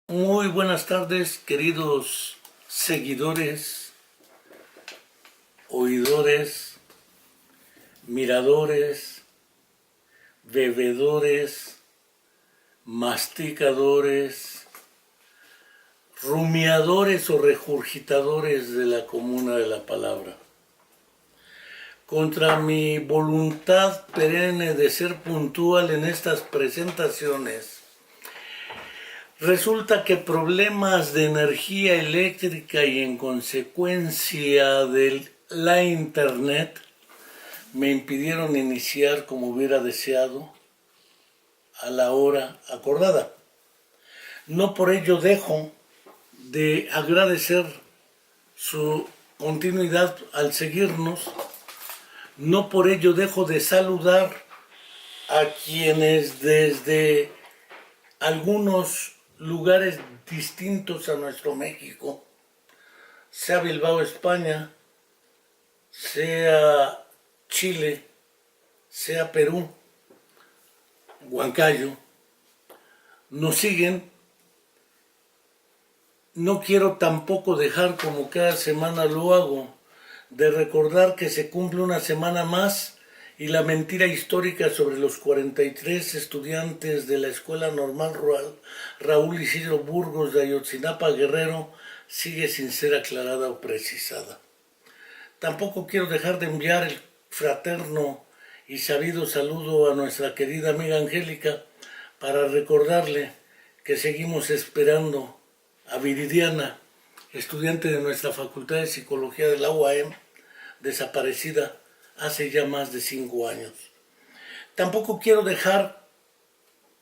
Muy buenas tardes, queridos seguidores, oidores, miradores, bebedores, masticadores, rumiadores o regurgitadores de la comuna de la palabra. Contra mi voluntad perenne de ser puntual en estas presentaciones, resulta que problemas de energía eléctrica y en consecuencia de la internet me impidieron iniciar como hubiera deseado a la hora acordada. No por ello dejo de agradecer su continuidad al seguirnos, no por ello dejo de saludar a quienes desde algunos lugares distintos a nuestro México, sea Bilbao, España, sea Chile, sea Perú, Huancayo, nos siguen. No quiero tampoco dejar, como cada semana lo hago, de recordar que se cumple una semana más y la mentira histórica sobre los 43 estudiantes de la Escuela Normal Rural Raúl Isidro Burgos de Ayotzinapa, Guerrero, sigue sin ser aclarada o precisada. Tampoco quiero dejar de enviar el fraterno y sabido saludo a nuestra querida amiga Angélica para recordarle que seguimos esperando a Viridiana, estudiante de nuestra Facultad de Psicología de la UAM, desaparecida hace ya más de 5 años. Tampoco quiero dejar,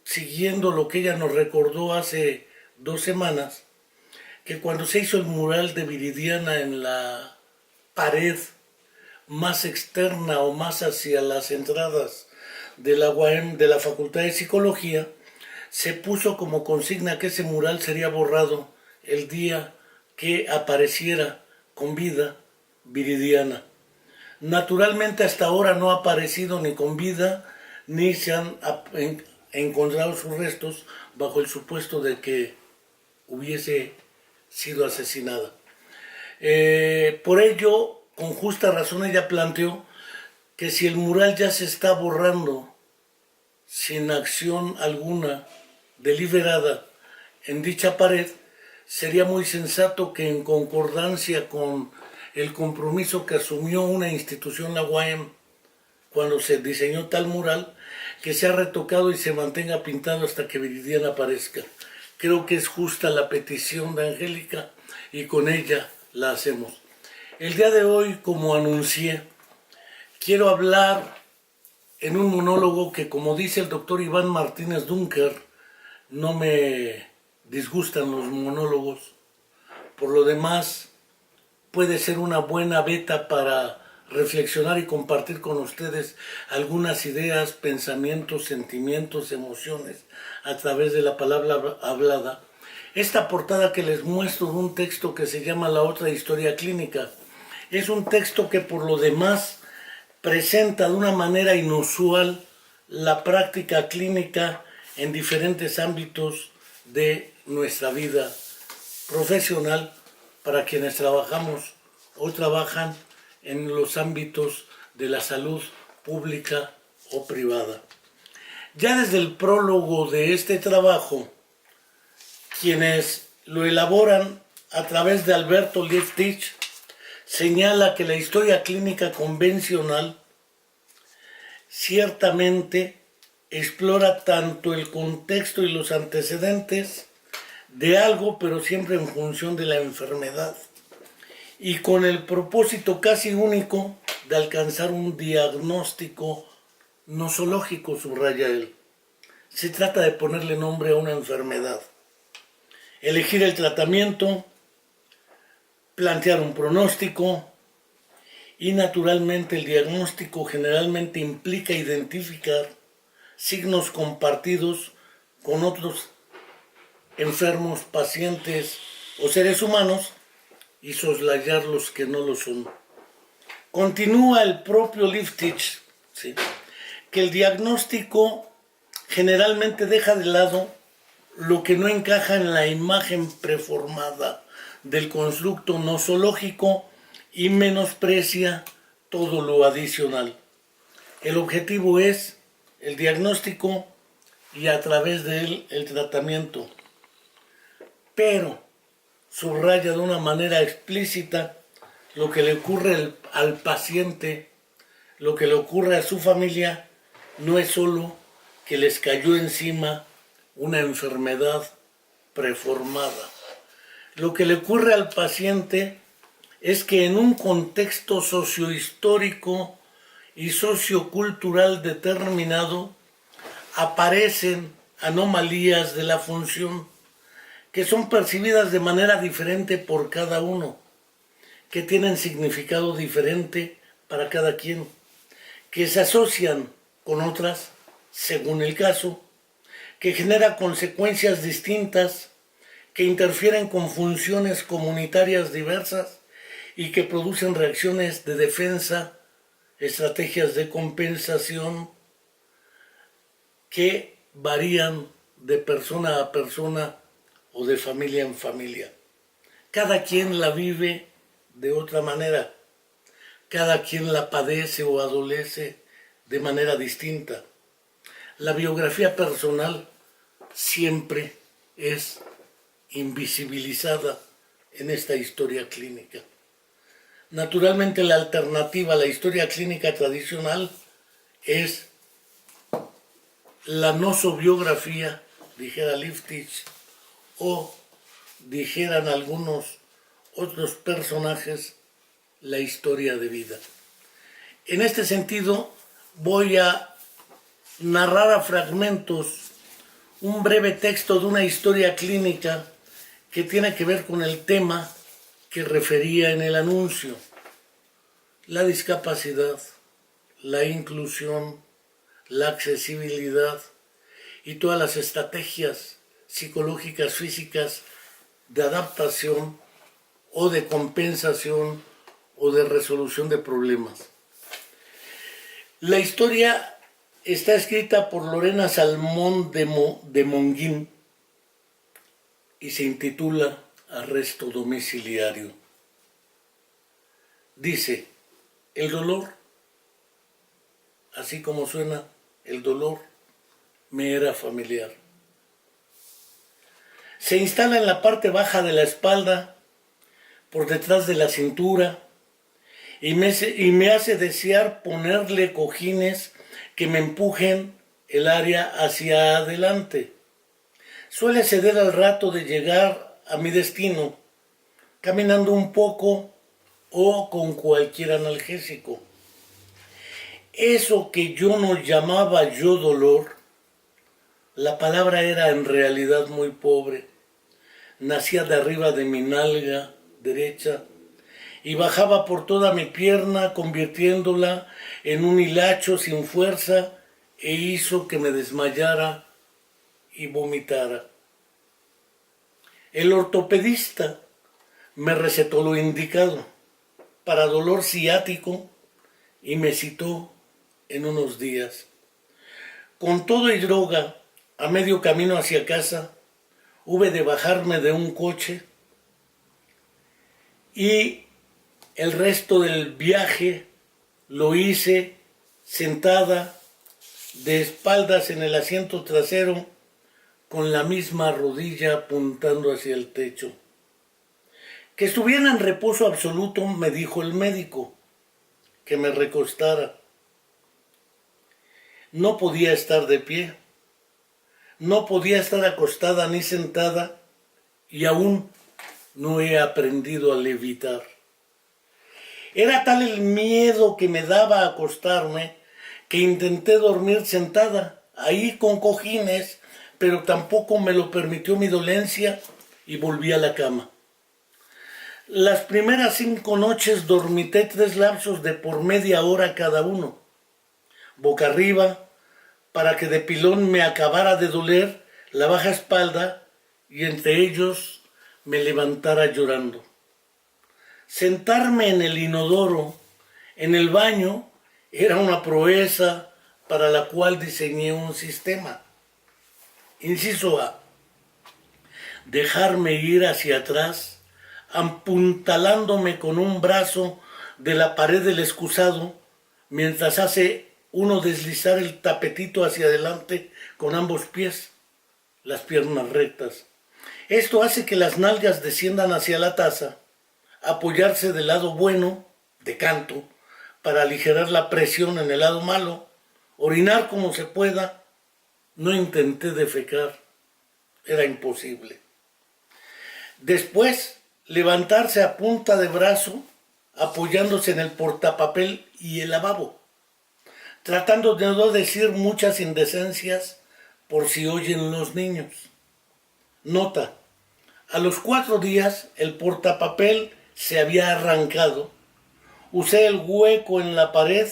siguiendo lo que ella nos recordó hace 2 semanas, que cuando se hizo el mural de Viridiana en la pared más externa o más hacia las entradas de la UAM, de la Facultad de Psicología, se puso como consigna que ese mural sería borrado el día que apareciera con vida Viridiana. Naturalmente hasta ahora no ha aparecido ni con vida, ni se han encontrado sus restos bajo el supuesto de que hubiese sido asesinada. Por ello, con justa razón ella planteó que si el mural ya se está borrando sin acción alguna deliberada en dicha pared, sería muy sensato que en concordancia con el compromiso que asumió una institución, la UAM, cuando se diseñó tal mural, que sea retocado y se mantenga pintado hasta que Viridiana aparezca. Creo que es justa la petición de Angélica y con ella la hacemos. El día de hoy, como anuncié, quiero hablar en un monólogo que, como dice el doctor Iván Martínez Dunker, no me disgustan los monólogos. Por lo demás, puede ser una buena beta para reflexionar y compartir con ustedes algunas ideas, pensamientos, sentimientos, emociones a través de la palabra hablada. Esta portada que les muestro de un texto que se llama La otra historia clínica es un texto que por lo demás presenta de una manera inusual la práctica clínica en diferentes ámbitos de nuestra vida profesional para quienes trabajamos o trabajan en los ámbitos de la salud pública o privada. Ya desde el prólogo de este trabajo, quienes lo elaboran a través de Alberto Liftich, señala que la historia clínica convencional ciertamente explora tanto el contexto y los antecedentes de algo, pero siempre en función de la enfermedad, y con el propósito casi único de alcanzar un diagnóstico nosológico, subraya él. Se trata de ponerle nombre a una enfermedad, elegir el tratamiento, plantear un pronóstico, y naturalmente el diagnóstico generalmente implica identificar signos compartidos con otros enfermos, pacientes o seres humanos y soslayar los que no lo son. Continúa el propio Liftich, ¿sí?, que el diagnóstico generalmente deja de lado lo que no encaja en la imagen preformada del constructo nosológico y menosprecia todo lo adicional. El objetivo es el diagnóstico y a través de él el tratamiento, pero subraya de una manera explícita lo que le ocurre al paciente, lo que le ocurre a su familia, no es solo que les cayó encima una enfermedad preformada. Lo que le ocurre al paciente es que en un contexto sociohistórico y sociocultural determinado aparecen anomalías de la función que son percibidas de manera diferente por cada uno, que tienen significado diferente para cada quien, que se asocian con otras según el caso, que genera consecuencias distintas, que interfieren con funciones comunitarias diversas y que producen reacciones de defensa, estrategias de compensación que varían de persona a persona o de familia en familia. Cada quien la vive de otra manera, cada quien la padece o adolece de manera distinta. La biografía personal siempre es invisibilizada en esta historia clínica. Naturalmente, la alternativa a la historia clínica tradicional es la nosobiografía, dijera Liftich, o dijeran algunos otros personajes, la historia de vida. En este sentido, voy a narrar a fragmentos un breve texto de una historia clínica que tiene que ver con el tema que refería en el anuncio: la discapacidad, la inclusión, la accesibilidad y todas las estrategias psicológicas, físicas de adaptación o de compensación o de resolución de problemas. La historia está escrita por Lorena Salmón de Monguín y se intitula Arresto domiciliario. Dice: el dolor, así como suena, el dolor me era familiar. Se instala en la parte baja de la espalda, por detrás de la cintura, y me hace desear ponerle cojines que me empujen el área hacia adelante. Suele ceder al rato de llegar a mi destino, caminando un poco o con cualquier analgésico. Eso que yo no llamaba yo dolor, la palabra era en realidad muy pobre. Nacía de arriba de mi nalga derecha y bajaba por toda mi pierna, convirtiéndola en un hilacho sin fuerza, e hizo que me desmayara y vomitara. El ortopedista me recetó lo indicado para dolor ciático y me citó en unos días. Con todo y droga, a medio camino hacia casa, hube de bajarme de un coche y el resto del viaje lo hice sentada de espaldas en el asiento trasero, con la misma rodilla apuntando hacia el techo. Que estuviera en reposo absoluto, me dijo el médico, que me recostara. No podía estar de pie, no podía estar acostada ni sentada, y aún no he aprendido a levitar. Era tal el miedo que me daba a acostarme que intenté dormir sentada, ahí con cojines, pero tampoco me lo permitió mi dolencia y volví a la cama. Las primeras 5 noches dormité 3 lapsos de por media hora cada uno, boca arriba, para que de pilón me acabara de doler la baja espalda y entre ellos me levantara llorando. Sentarme en el inodoro, en el baño, era una proeza para la cual diseñé un sistema. Inciso A: dejarme ir hacia atrás, apuntalándome con un brazo de la pared del excusado, mientras hace uno deslizar el tapetito hacia adelante con ambos pies, las piernas rectas. Esto hace que las nalgas desciendan hacia la taza, apoyarse del lado bueno, de canto, para aligerar la presión en el lado malo, orinar como se pueda. No intenté defecar, era imposible. Después, levantarse a punta de brazo, apoyándose en el portapapel y el lavabo, tratando de no decir muchas indecencias por si oyen los niños. Nota: a los 4 días el portapapel se había arrancado. Usé el hueco en la pared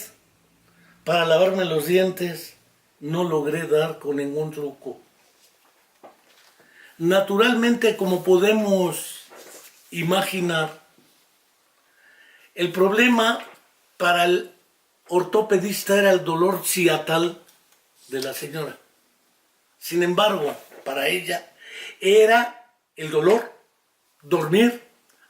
para lavarme los dientes. No logré dar con ningún truco. Naturalmente, como podemos imaginar, el problema para el ortopedista era el dolor ciatal de la señora. Sin embargo, para ella era el dolor, dormir,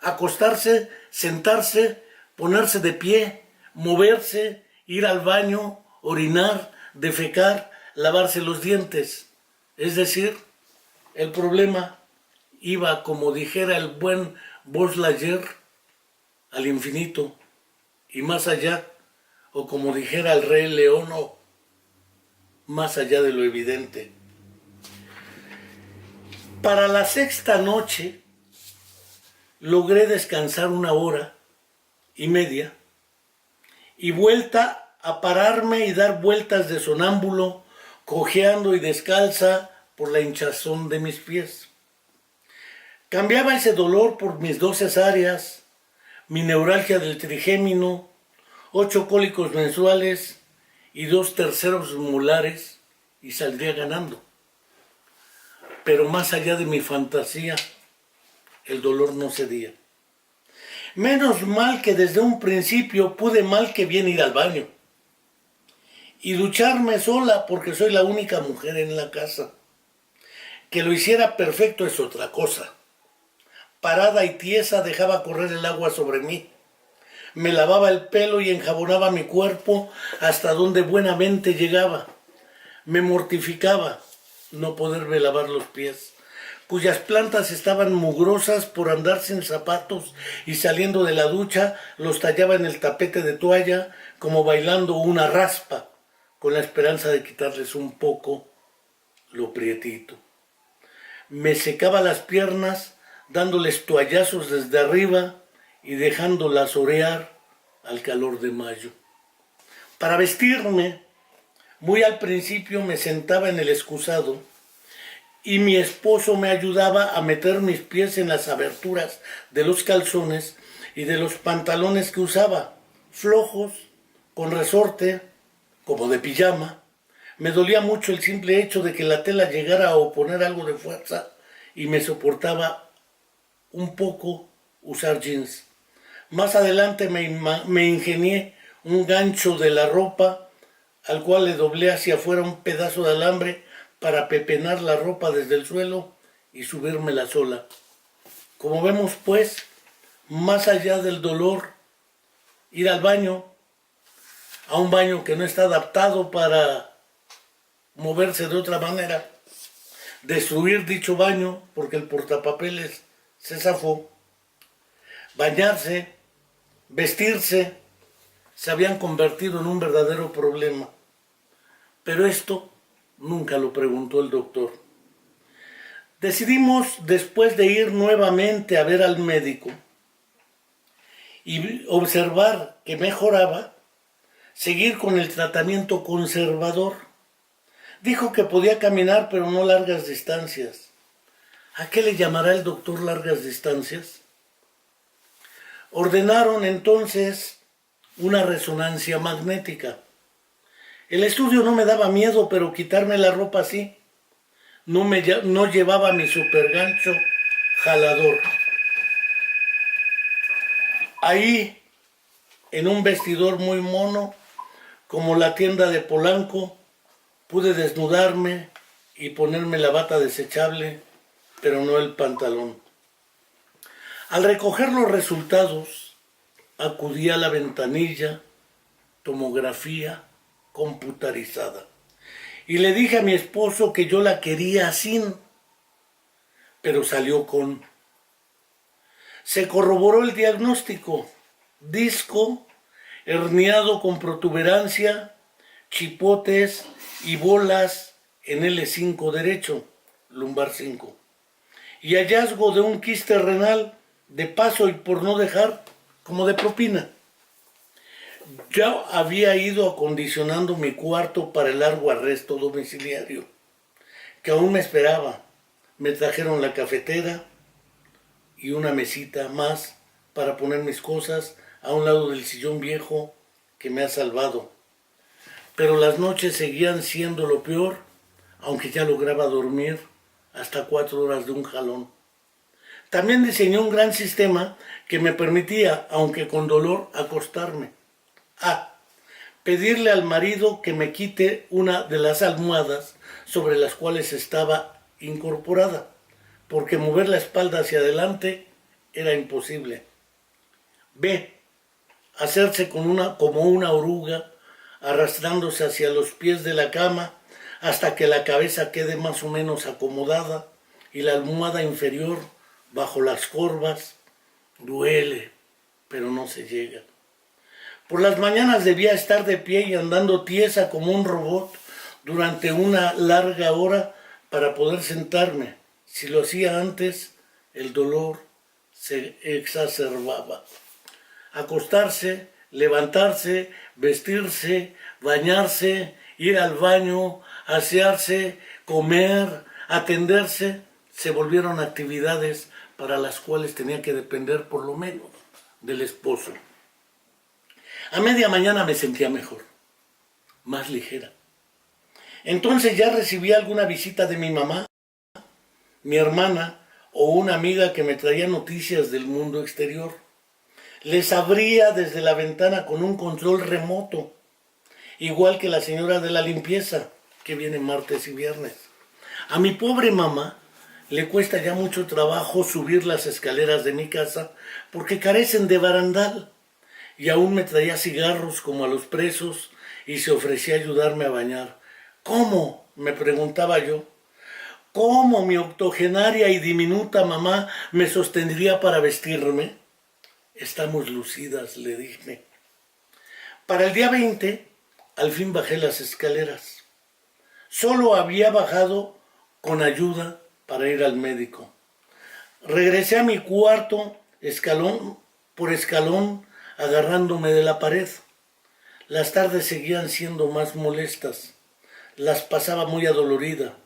acostarse, sentarse, ponerse de pie, moverse, ir al baño, orinar, defecar, lavarse los dientes. Es decir, el problema iba, como dijera el buen Buzz Lightyear, al infinito y más allá, o como dijera el Rey León, más allá de lo evidente. Para la 6ª noche logré descansar 1 hora y media y vuelta a pararme y dar vueltas de sonámbulo, cojeando y descalza por la hinchazón de mis pies. Cambiaba ese dolor por mis 2 cesáreas, mi neuralgia del trigémino, 8 cólicos mensuales y 2 terceros molares, y saldría ganando. Pero más allá de mi fantasía, el dolor no cedía. Menos mal que desde un principio pude mal que bien ir al baño y ducharme sola, porque soy la única mujer en la casa. Que lo hiciera perfecto es otra cosa. Parada y tiesa dejaba correr el agua sobre mí. Me lavaba el pelo y enjabonaba mi cuerpo hasta donde buenamente llegaba. Me mortificaba no poderme lavar los pies, cuyas plantas estaban mugrosas por andar sin zapatos, y saliendo de la ducha los tallaba en el tapete de toalla como bailando una raspa, con la esperanza de quitarles un poco lo prietito. Me secaba las piernas dándoles toallazos desde arriba y dejándolas orear al calor de mayo. Para vestirme, muy al principio me sentaba en el excusado y mi esposo me ayudaba a meter mis pies en las aberturas de los calzones y de los pantalones que usaba, flojos, con resorte, como de pijama. Me dolía mucho el simple hecho de que la tela llegara a oponer algo de fuerza y me soportaba un poco usar jeans. Más adelante me ingenié un gancho de la ropa al cual le doblé hacia afuera un pedazo de alambre para pepenar la ropa desde el suelo y subírmela sola. Como vemos, pues, más allá del dolor, ir al baño, a un baño que no está adaptado para moverse de otra manera, destruir dicho baño porque el portapapeles se zafó, bañarse, vestirse, se habían convertido en un verdadero problema. Pero esto nunca lo preguntó el doctor. Decidimos, después de ir nuevamente a ver al médico y observar que mejoraba, seguir con el tratamiento conservador. Dijo que podía caminar, pero no largas distancias. ¿A qué le llamará el doctor largas distancias? Ordenaron entonces una resonancia magnética. El estudio no me daba miedo, pero quitarme la ropa sí. No llevaba mi supergancho jalador. Ahí, en un vestidor muy mono, como la tienda de Polanco, pude desnudarme y ponerme la bata desechable pero no el pantalón. Al recoger los resultados, acudí a la ventanilla, tomografía computarizada, y le dije a mi esposo que yo la quería sin, pero salió con. Se corroboró el diagnóstico: disco, herniado con protuberancia, chipotes y bolas en L5 derecho, lumbar 5, y hallazgo de un quiste renal, de paso y por no dejar, como de propina. Ya había ido acondicionando mi cuarto para el largo arresto domiciliario, que aún me esperaba. Me trajeron la cafetera y una mesita más para poner mis cosas a un lado del sillón viejo que me ha salvado. Pero las noches seguían siendo lo peor, aunque ya lograba dormir hasta 4 horas de un jalón. También diseñé un gran sistema que me permitía, aunque con dolor, acostarme. Pedirle al marido que me quite una de las almohadas sobre las cuales estaba incorporada, porque mover la espalda hacia adelante era imposible. B. Hacerse como una oruga, arrastrándose hacia los pies de la cama hasta que la cabeza quede más o menos acomodada y la almohada inferior bajo las corvas. Duele, pero no se llega. Por las mañanas debía estar de pie y andando tiesa como un robot durante una larga hora para poder sentarme. Si lo hacía antes, el dolor se exacerbaba. Acostarse, levantarse, vestirse, bañarse, ir al baño, asearse, comer, atenderse, se volvieron actividades para las cuales tenía que depender por lo menos del esposo. A media mañana me sentía mejor, más ligera. Entonces ya recibía alguna visita de mi mamá, mi hermana o una amiga que me traía noticias del mundo exterior. Les abría desde la ventana con un control remoto, igual que la señora de la limpieza, que viene martes y viernes. A mi pobre mamá le cuesta ya mucho trabajo subir las escaleras de mi casa porque carecen de barandal, y aún me traía cigarros como a los presos y se ofrecía a ayudarme a bañar. ¿Cómo?, me preguntaba yo. ¿Cómo mi octogenaria y diminuta mamá me sostendría para vestirme? Estamos lucidas, le dije. Para el día 20, al fin bajé las escaleras. Solo había bajado con ayuda para ir al médico. Regresé a mi cuarto, escalón por escalón, agarrándome de la pared. Las tardes seguían siendo más molestas. Las pasaba muy adolorida.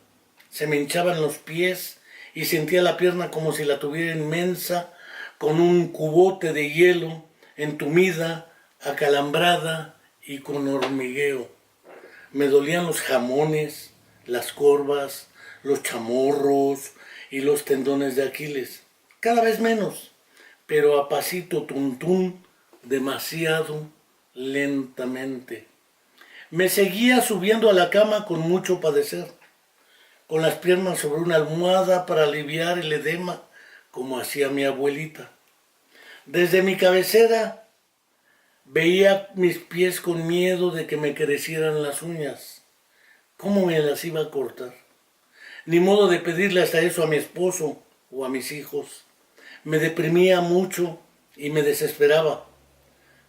Se me hinchaban los pies y sentía la pierna como si la tuviera inmensa, con un cubote de hielo, entumida, acalambrada y con hormigueo. Me dolían los jamones, las corvas, los chamorros y los tendones de Aquiles. Cada vez menos, pero a pasito tuntún, demasiado lentamente. Me seguía subiendo a la cama con mucho padecer, con las piernas sobre una almohada para aliviar el edema, como hacía mi abuelita. Desde mi cabecera veía mis pies con miedo de que me crecieran las uñas. ¿Cómo me las iba a cortar? Ni modo de pedirle hasta eso a mi esposo o a mis hijos. Me deprimía mucho y me desesperaba,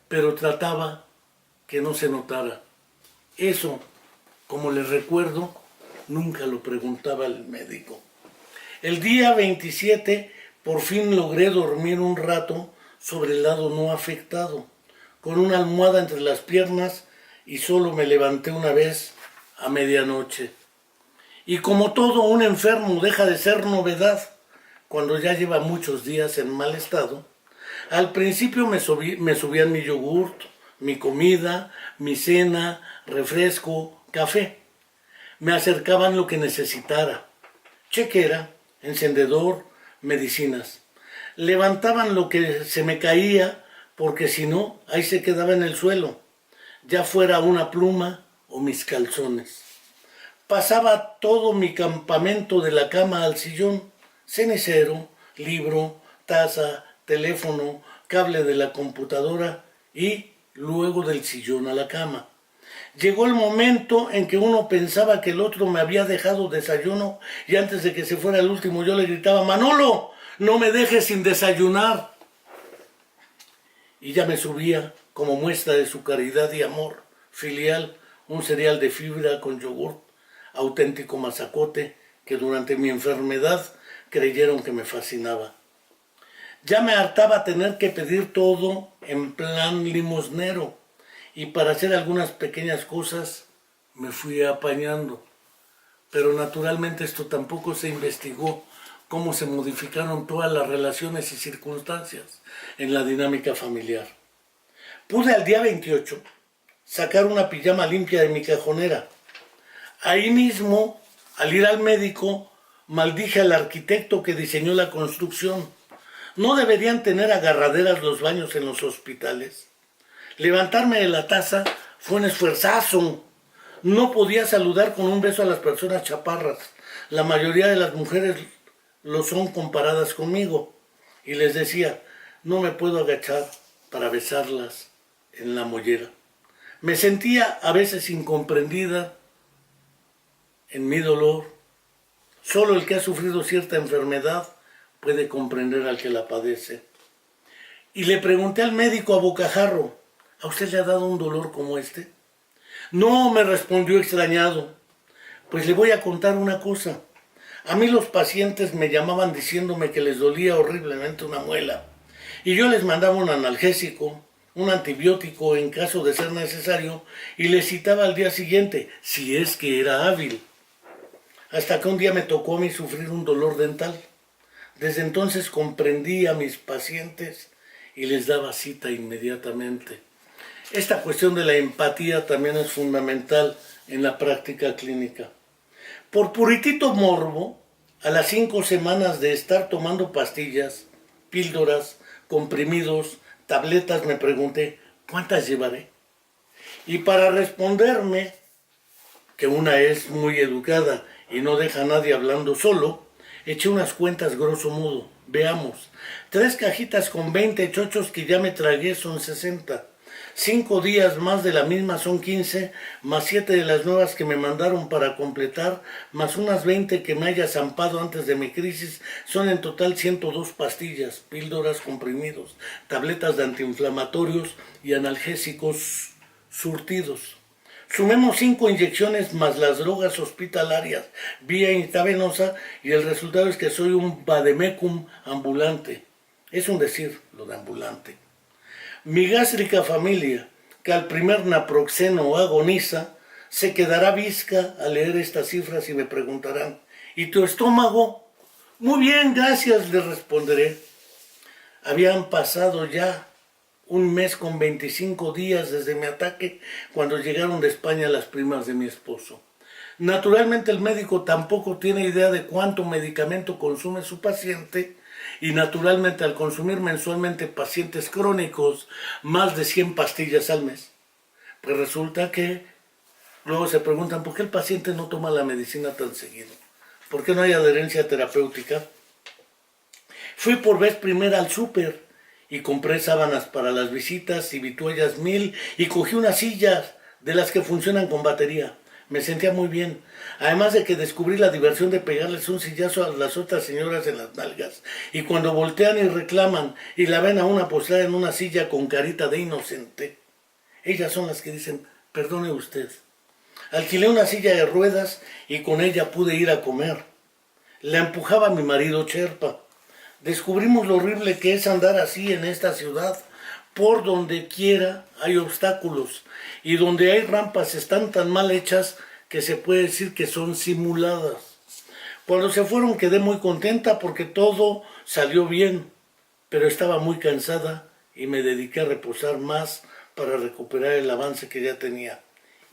pero trataba que no se notara. Eso, como les recuerdo, nunca lo preguntaba el médico. El día 27 por fin logré dormir un rato sobre el lado no afectado, con una almohada entre las piernas, y solo me levanté una vez a medianoche. Y como todo un enfermo deja de ser novedad cuando ya lleva muchos días en mal estado, al principio me subían mi yogurt, mi comida, mi cena, refresco, café. Me acercaban lo que necesitara: chequera, encendedor, medicinas. Levantaban lo que se me caía, porque si no, ahí se quedaba en el suelo, ya fuera una pluma o mis calzones. Pasaba todo mi campamento de la cama al sillón, cenicero, libro, taza, teléfono, cable de la computadora y luego del sillón a la cama. Llegó el momento en que uno pensaba que el otro me había dejado desayuno y antes de que se fuera el último yo le gritaba: Manolo, no me dejes sin desayunar. Y ya me subía, como muestra de su caridad y amor filial, un cereal de fibra con yogur, auténtico mazacote que durante mi enfermedad creyeron que me fascinaba. Ya me hartaba tener que pedir todo en plan limosnero y para hacer algunas pequeñas cosas me fui apañando. Pero naturalmente esto tampoco se investigó, cómo se modificaron todas las relaciones y circunstancias en la dinámica familiar. Pude al día 28 sacar una pijama limpia de mi cajonera. Ahí mismo, al ir al médico, maldije al arquitecto que diseñó la construcción. ¿No deberían tener agarraderas los baños en los hospitales? Levantarme de la taza fue un esfuerzazo. No podía saludar con un beso a las personas chaparras. La mayoría de las mujeres lo son comparadas conmigo. Y les decía, no me puedo agachar para besarlas en la mollera. Me sentía a veces incomprendida en mi dolor. Solo el que ha sufrido cierta enfermedad puede comprender al que la padece. Y le pregunté al médico a bocajarro, ¿a usted le ha dado un dolor como este? No, me respondió extrañado. Pues le voy a contar una cosa. A mí los pacientes me llamaban diciéndome que les dolía horriblemente una muela. Y yo les mandaba un analgésico, un antibiótico en caso de ser necesario, y les citaba al día siguiente, si es que era hábil. Hasta que un día me tocó a mí sufrir un dolor dental. Desde entonces comprendí a mis pacientes y les daba cita inmediatamente. Esta cuestión de la empatía también es fundamental en la práctica clínica. Por puritito morbo, a las 5 semanas de estar tomando pastillas, píldoras, comprimidos, tabletas, me pregunté, ¿cuántas llevaré? Y para responderme, que una es muy educada y no deja a nadie hablando solo, eché unas cuentas grosso modo. Veamos, 3 cajitas con 20 chochos que ya me tragué son 60. 5 días más de la misma son 15, más 7 de las nuevas que me mandaron para completar, más unas 20 que me haya zampado antes de mi crisis, son en total 102 pastillas, píldoras, comprimidos, tabletas de antiinflamatorios y analgésicos surtidos. Sumemos 5 inyecciones más las drogas hospitalarias vía intravenosa y el resultado es que soy un vademecum ambulante. Es un decir lo de ambulante. Mi gástrica familia, que al primer naproxeno agoniza, se quedará visca al leer estas cifras y me preguntarán, ¿y tu estómago? Muy bien, gracias, les responderé. Habían pasado ya un mes con 25 días desde mi ataque cuando llegaron de España las primas de mi esposo. Naturalmente el médico tampoco tiene idea de cuánto medicamento consume su paciente y naturalmente al consumir mensualmente pacientes crónicos más de 100 pastillas al mes, pues resulta que luego se preguntan ¿por qué el paciente no toma la medicina tan seguido? ¿Por qué no hay adherencia terapéutica? Fui por vez primera al súper y compré sábanas para las visitas y vituallas 1000 y cogí unas sillas de las que funcionan con batería. Me sentía muy bien, además de que descubrí la diversión de pegarles un sillazo a las otras señoras en las nalgas y cuando voltean y reclaman y la ven a una postrada en una silla con carita de inocente, ellas son las que dicen, perdone usted. Alquilé una silla de ruedas y con ella pude ir a comer. La empujaba mi marido Cherpa. Descubrimos lo horrible que es andar así en esta ciudad. Por donde quiera hay obstáculos y donde hay rampas están tan mal hechas que se puede decir que son simuladas. Cuando se fueron quedé muy contenta porque todo salió bien, pero estaba muy cansada y me dediqué a reposar más para recuperar el avance que ya tenía.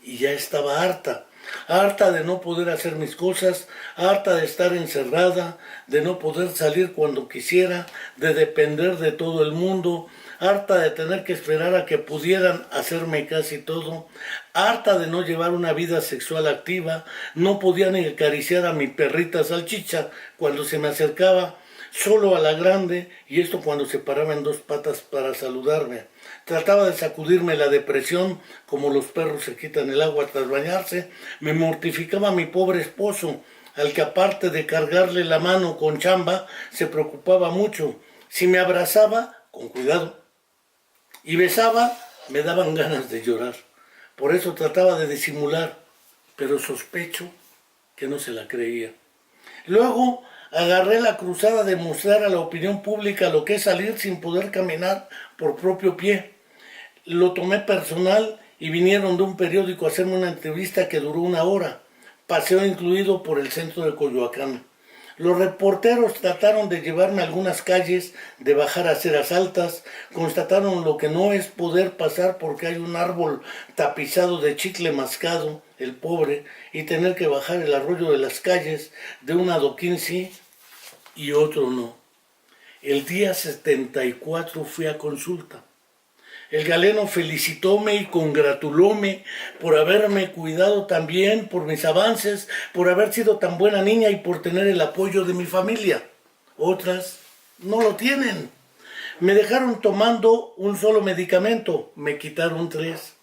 Y ya estaba harta de no poder hacer mis cosas, harta de estar encerrada, de no poder salir cuando quisiera, de depender de todo el mundo, harta de tener que esperar a que pudieran hacerme casi todo, harta de no llevar una vida sexual activa, no podía ni acariciar a mi perrita Salchicha cuando se me acercaba, solo a la grande, y esto cuando se paraba en dos patas para saludarme. Trataba de sacudirme la depresión, como los perros se quitan el agua tras bañarse. Me mortificaba mi pobre esposo, al que aparte de cargarle la mano con chamba, se preocupaba mucho. Si me abrazaba, con cuidado, y besaba, me daban ganas de llorar. Por eso trataba de disimular, pero sospecho que no se la creía. Luego agarré la cruzada de mostrar a la opinión pública lo que es salir sin poder caminar por propio pie. Lo tomé personal y vinieron de un periódico a hacerme una entrevista que duró 1 hora, paseo incluido por el centro de Coyoacán. Los reporteros trataron de llevarme a algunas calles, de bajar a aceras altas, constataron lo que no es poder pasar porque hay un árbol tapizado de chicle mascado, el pobre, y tener que bajar el arroyo de las calles, de un adoquín sí y otro no. El día 74 fui a consulta. El galeno felicitóme y congratulóme por haberme cuidado tan bien, por mis avances, por haber sido tan buena niña y por tener el apoyo de mi familia. Otras no lo tienen. Me dejaron tomando un solo medicamento, me quitaron 3.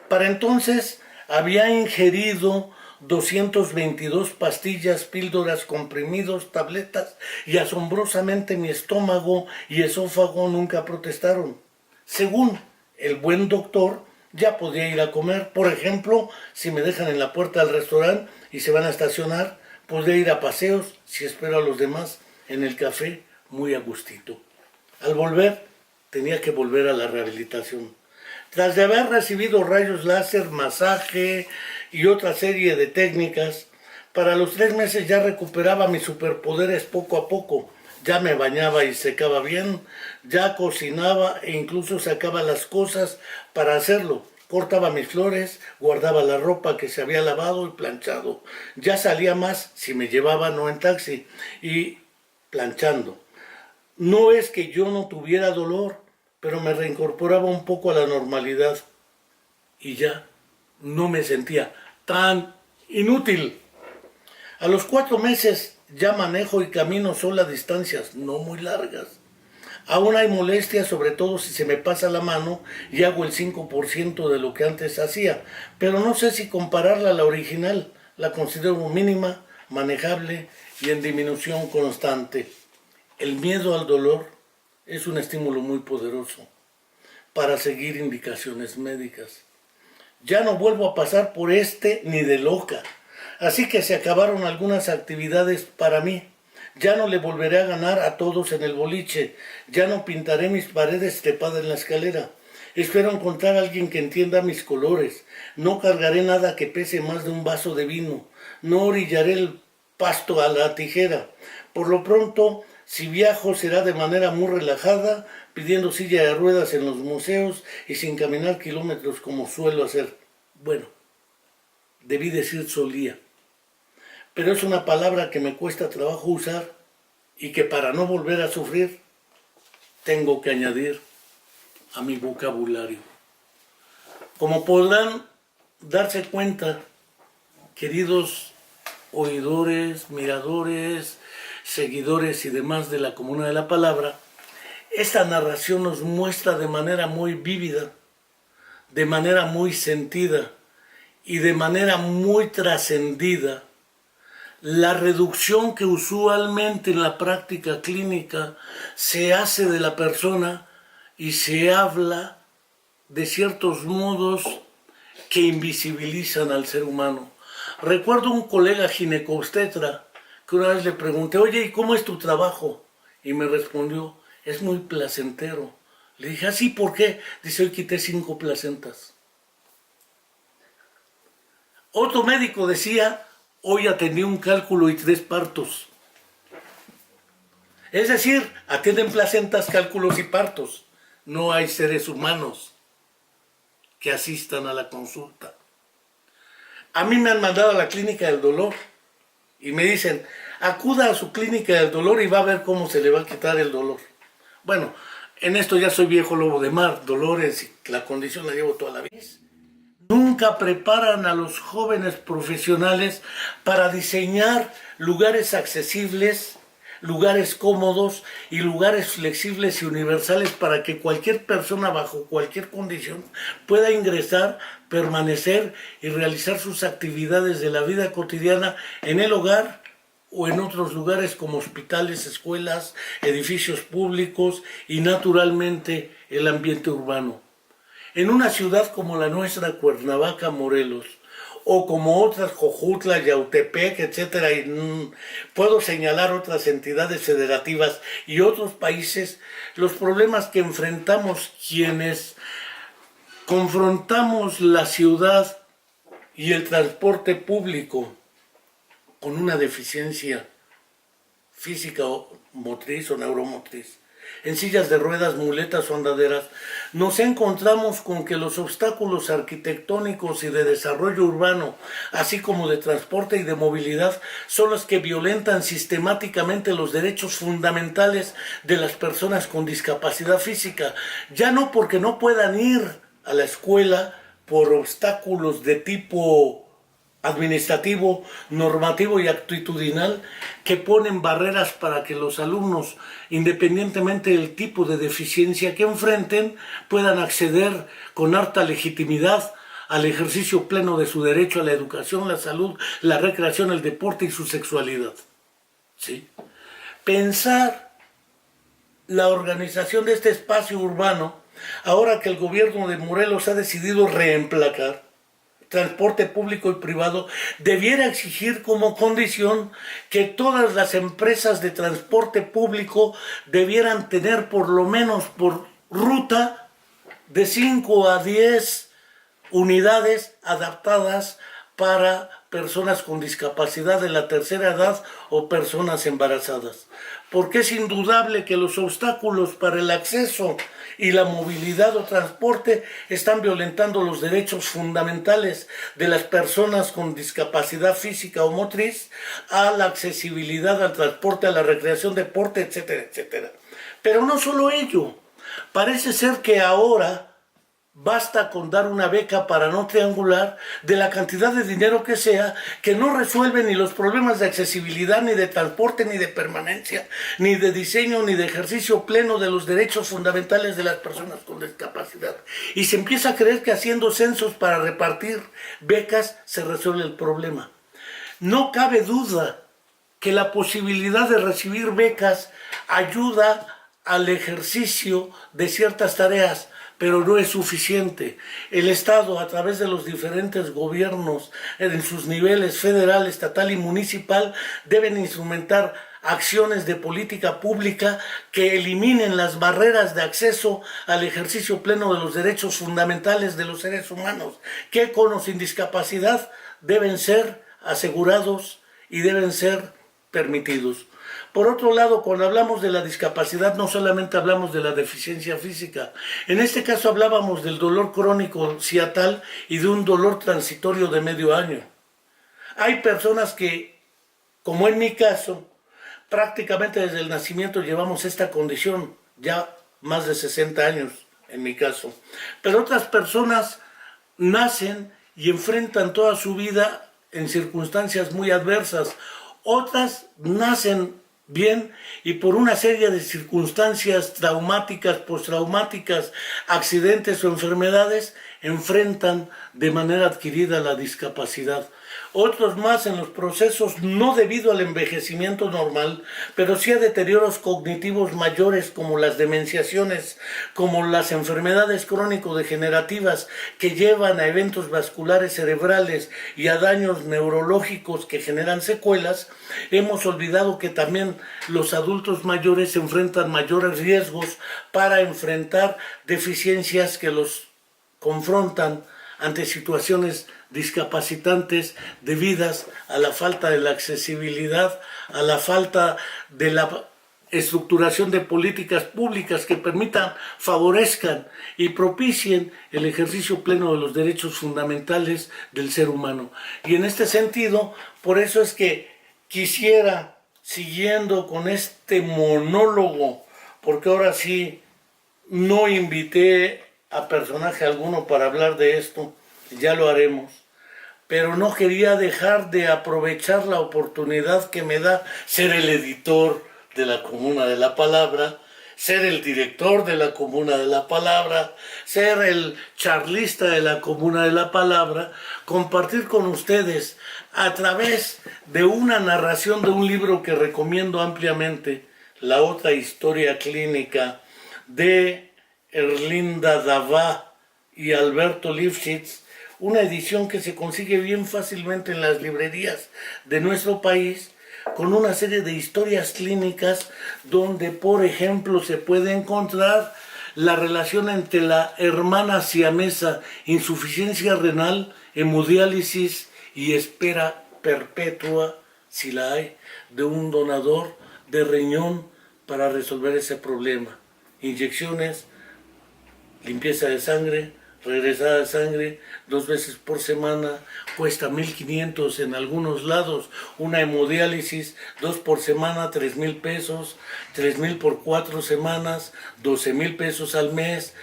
Para entonces había ingerido 222 pastillas, píldoras, comprimidos, tabletas, y asombrosamente mi estómago y esófago nunca protestaron. Según el buen doctor, ya podía ir a comer. Por ejemplo, si me dejan en la puerta del restaurante y se van a estacionar, podría ir a paseos si espero a los demás en el café muy a gustito. Al volver, tenía que volver a la rehabilitación. Tras de haber recibido rayos láser, masaje y otra serie de técnicas, para los 3 meses ya recuperaba mis superpoderes poco a poco. Ya me bañaba y secaba bien, ya cocinaba e incluso sacaba las cosas para hacerlo. Cortaba mis flores, guardaba la ropa que se había lavado y planchado. Ya salía más si me llevaban o en taxi y planchando. No es que yo no tuviera dolor, pero me reincorporaba un poco a la normalidad y ya no me sentía tan inútil. A los 4 meses ya manejo y camino sola distancias no muy largas. Aún hay molestias, sobre todo si se me pasa la mano y hago el 5% de lo que antes hacía, pero no sé si compararla a la original. La considero mínima, manejable y en disminución constante. El miedo al dolor es un estímulo muy poderoso para seguir indicaciones médicas. Ya no vuelvo a pasar por ni de loca. Así que se acabaron algunas actividades para mí. Ya no le volveré a ganar a todos en el boliche. Ya no pintaré mis paredes trepada en la escalera. Espero encontrar a alguien que entienda mis colores. No cargaré nada que pese más de un vaso de vino. No orillaré el pasto a la tijera. Por lo pronto, si viajo será de manera muy relajada, pidiendo silla de ruedas en los museos y sin caminar kilómetros como suelo hacer. Bueno, debí decir solía. Pero es una palabra que me cuesta trabajo usar y que para no volver a sufrir tengo que añadir a mi vocabulario. Como podrán darse cuenta, queridos oidores, miradores, seguidores y demás de la Comuna de la Palabra, esta narración nos muestra de manera muy vívida, de manera muy sentida y de manera muy trascendida la reducción que usualmente en la práctica clínica se hace de la persona y se habla de ciertos modos que invisibilizan al ser humano. Recuerdo un colega ginecobstetra que una vez le pregunté, oye, ¿y cómo es tu trabajo? Y me respondió, es muy placentero. Le dije, ¿así por qué? Dice, hoy quité 5 placentas. Otro médico decía, hoy atendí un cálculo y 3 partos. Es decir, atienden placentas, cálculos y partos. No hay seres humanos que asistan a la consulta. A mí me han mandado a la clínica del dolor y me dicen, acuda a su clínica del dolor y va a ver cómo se le va a quitar el dolor. Bueno, en esto ya soy viejo lobo de mar, Dolores, y la condición la llevo toda la vida. Nunca preparan a los jóvenes profesionales para diseñar lugares accesibles, lugares cómodos y lugares flexibles y universales para que cualquier persona bajo cualquier condición pueda ingresar, permanecer y realizar sus actividades de la vida cotidiana en el hogar o en otros lugares como hospitales, escuelas, edificios públicos y naturalmente el ambiente urbano. En una ciudad como la nuestra, Cuernavaca, Morelos, o como otras, Jojutla, Yautepec, etcétera, y puedo señalar otras entidades federativas y otros países, los problemas que enfrentamos quienes confrontamos la ciudad y el transporte público con una deficiencia física o motriz o neuromotriz, en sillas de ruedas, muletas o andaderas, nos encontramos con que los obstáculos arquitectónicos y de desarrollo urbano, así como de transporte y de movilidad, son los que violentan sistemáticamente los derechos fundamentales de las personas con discapacidad física, ya no porque no puedan ir a la escuela por obstáculos de tipo administrativo, normativo y actitudinal que ponen barreras para que los alumnos, independientemente del tipo de deficiencia que enfrenten, puedan acceder con harta legitimidad al ejercicio pleno de su derecho a la educación, la salud, la recreación, el deporte y su sexualidad. ¿Sí? Pensar la organización de este espacio urbano, ahora que el gobierno de Morelos ha decidido reemplacar transporte público y privado, debiera exigir como condición que todas las empresas de transporte público debieran tener por lo menos por ruta de 5 a 10 unidades adaptadas para personas con discapacidad de la tercera edad o personas embarazadas. Porque es indudable que los obstáculos para el acceso y la movilidad o transporte están violentando los derechos fundamentales de las personas con discapacidad física o motriz a la accesibilidad al transporte, a la recreación, deporte, etcétera, etcétera. Pero no solo ello, parece ser que ahora basta con dar una beca para no triangular de la cantidad de dinero que sea, que no resuelve ni los problemas de accesibilidad, ni de transporte, ni de permanencia, ni de diseño, ni de ejercicio pleno de los derechos fundamentales de las personas con discapacidad. Y se empieza a creer que haciendo censos para repartir becas se resuelve el problema. No cabe duda que la posibilidad de recibir becas ayuda al ejercicio de ciertas tareas, pero no es suficiente. El Estado, a través de los diferentes gobiernos en sus niveles federal, estatal y municipal, deben instrumentar acciones de política pública que eliminen las barreras de acceso al ejercicio pleno de los derechos fundamentales de los seres humanos, que con o sin discapacidad deben ser asegurados y deben ser permitidos. Por otro lado, cuando hablamos de la discapacidad, no solamente hablamos de la deficiencia física. En este caso hablábamos del dolor crónico ciatal y de un dolor transitorio de medio año. Hay personas que, como en mi caso, prácticamente desde el nacimiento llevamos esta condición, ya más de 60 años en mi caso. Pero otras personas nacen y enfrentan toda su vida en circunstancias muy adversas. Otras nacen bien y por una serie de circunstancias traumáticas, postraumáticas, accidentes o enfermedades, enfrentan de manera adquirida la discapacidad. Otros más en los procesos, no debido al envejecimiento normal, pero sí a deterioros cognitivos mayores como las demenciaciones, como las enfermedades crónico-degenerativas que llevan a eventos vasculares cerebrales y a daños neurológicos que generan secuelas. Hemos olvidado que también los adultos mayores enfrentan mayores riesgos para enfrentar deficiencias que los confrontan ante situaciones discapacitantes debidas a la falta de la accesibilidad, a la falta de la estructuración de políticas públicas que permitan, favorezcan y propicien el ejercicio pleno de los derechos fundamentales del ser humano. Y en este sentido, por eso es que quisiera, siguiendo con este monólogo, porque ahora sí no invité a personaje alguno para hablar de esto, ya lo haremos, pero no quería dejar de aprovechar la oportunidad que me da ser el editor de la Comuna de la Palabra, ser el director de la Comuna de la Palabra, ser el charlista de la Comuna de la Palabra, compartir con ustedes a través de una narración de un libro que recomiendo ampliamente, La otra historia clínica, de Erlinda Davá y Alberto Lifshitz, una edición que se consigue bien fácilmente en las librerías de nuestro país, con una serie de historias clínicas donde, por ejemplo, se puede encontrar la relación entre la hermana siamesa, insuficiencia renal, hemodiálisis y espera perpetua, si la hay, de un donador de riñón para resolver ese problema. Inyecciones, limpieza de sangre, regresada de sangre 2 veces por semana, cuesta 1,500 en algunos lados. Una hemodiálisis 2 por semana, 3,000 pesos, 3,000 por 4 semanas, 12,000 pesos al mes.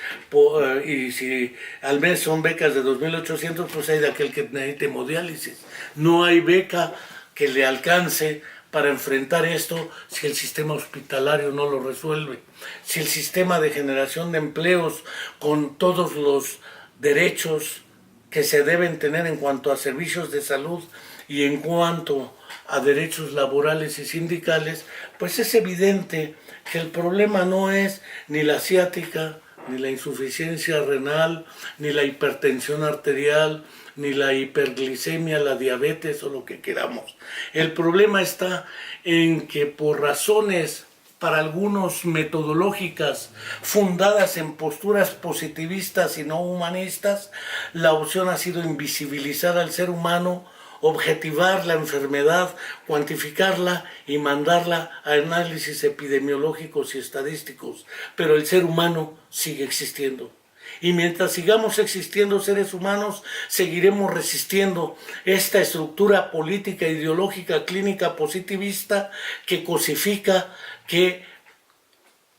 Y si al mes son becas de 2,800, pues hay de aquel que necesita hemodiálisis. No hay beca que le alcance para enfrentar esto si el sistema hospitalario no lo resuelve, si el sistema de generación de empleos con todos los derechos que se deben tener en cuanto a servicios de salud y en cuanto a derechos laborales y sindicales, pues es evidente que el problema no es ni la ciática, ni la insuficiencia renal, ni la hipertensión arterial, ni la hiperglicemia, la diabetes o lo que queramos. El problema está en que por razones para algunos metodológicas fundadas en posturas positivistas y no humanistas, la opción ha sido invisibilizar al ser humano, objetivar la enfermedad, cuantificarla y mandarla a análisis epidemiológicos y estadísticos. Pero el ser humano sigue existiendo. Y mientras sigamos existiendo seres humanos, seguiremos resistiendo esta estructura política, ideológica, clínica, positivista que cosifica, que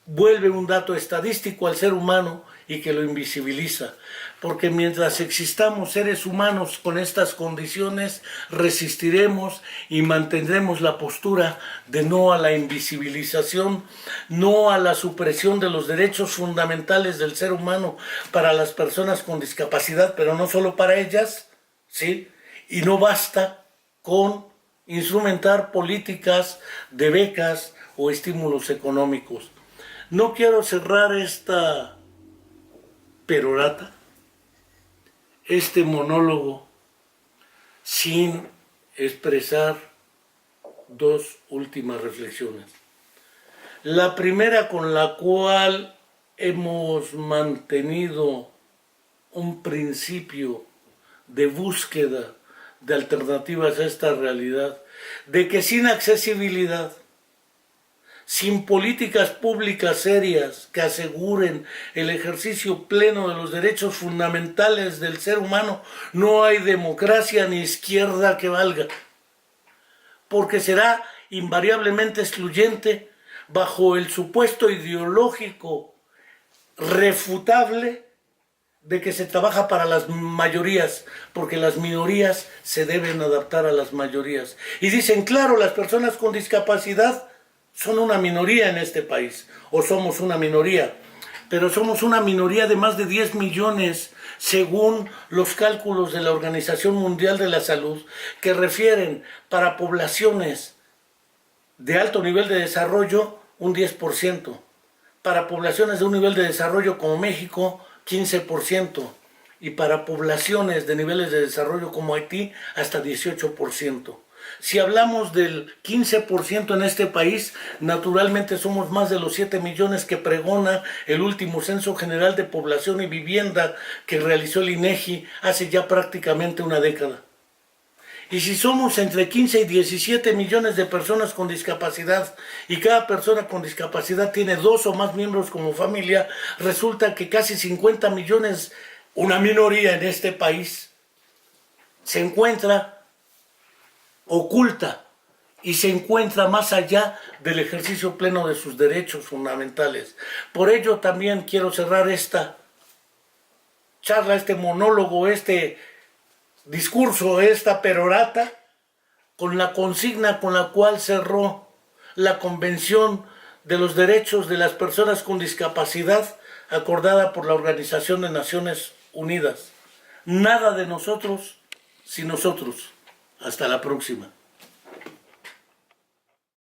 vuelve un dato estadístico al ser humano y que lo invisibiliza. Porque mientras existamos seres humanos con estas condiciones, resistiremos y mantendremos la postura de no a la invisibilización, no a la supresión de los derechos fundamentales del ser humano para las personas con discapacidad, pero no solo para ellas, ¿sí? Y no basta con instrumentar políticas de becas o estímulos económicos. No quiero cerrar esta perorata, este monólogo, sin expresar 2 últimas reflexiones. La primera, con la cual hemos mantenido un principio de búsqueda de alternativas a esta realidad, de que sin accesibilidad, sin políticas públicas serias que aseguren el ejercicio pleno de los derechos fundamentales del ser humano, no hay democracia ni izquierda que valga, porque será invariablemente excluyente bajo el supuesto ideológico refutable de que se trabaja para las mayorías, porque las minorías se deben adaptar a las mayorías. Y dicen, claro, las personas con discapacidad son una minoría en este país, o somos una minoría, pero somos una minoría de más de 10 millones, según los cálculos de la Organización Mundial de la Salud, que refieren para poblaciones de alto nivel de desarrollo un 10%, para poblaciones de un nivel de desarrollo como México 15%, y para poblaciones de niveles de desarrollo como Haití hasta 18%. Si hablamos del 15% en este país, naturalmente somos más de los 7 millones que pregona el último Censo General de Población y Vivienda que realizó el INEGI hace ya prácticamente una década. Y si somos entre 15 y 17 millones de personas con discapacidad y cada persona con discapacidad tiene 2 o más miembros como familia, resulta que casi 50 millones, una minoría en este país, se encuentra oculta y se encuentra más allá del ejercicio pleno de sus derechos fundamentales. Por ello también quiero cerrar esta charla, este monólogo, este discurso, esta perorata, con la consigna con la cual cerró la Convención de los Derechos de las Personas con Discapacidad acordada por la Organización de Naciones Unidas. Nada de nosotros sin nosotros. Hasta la próxima.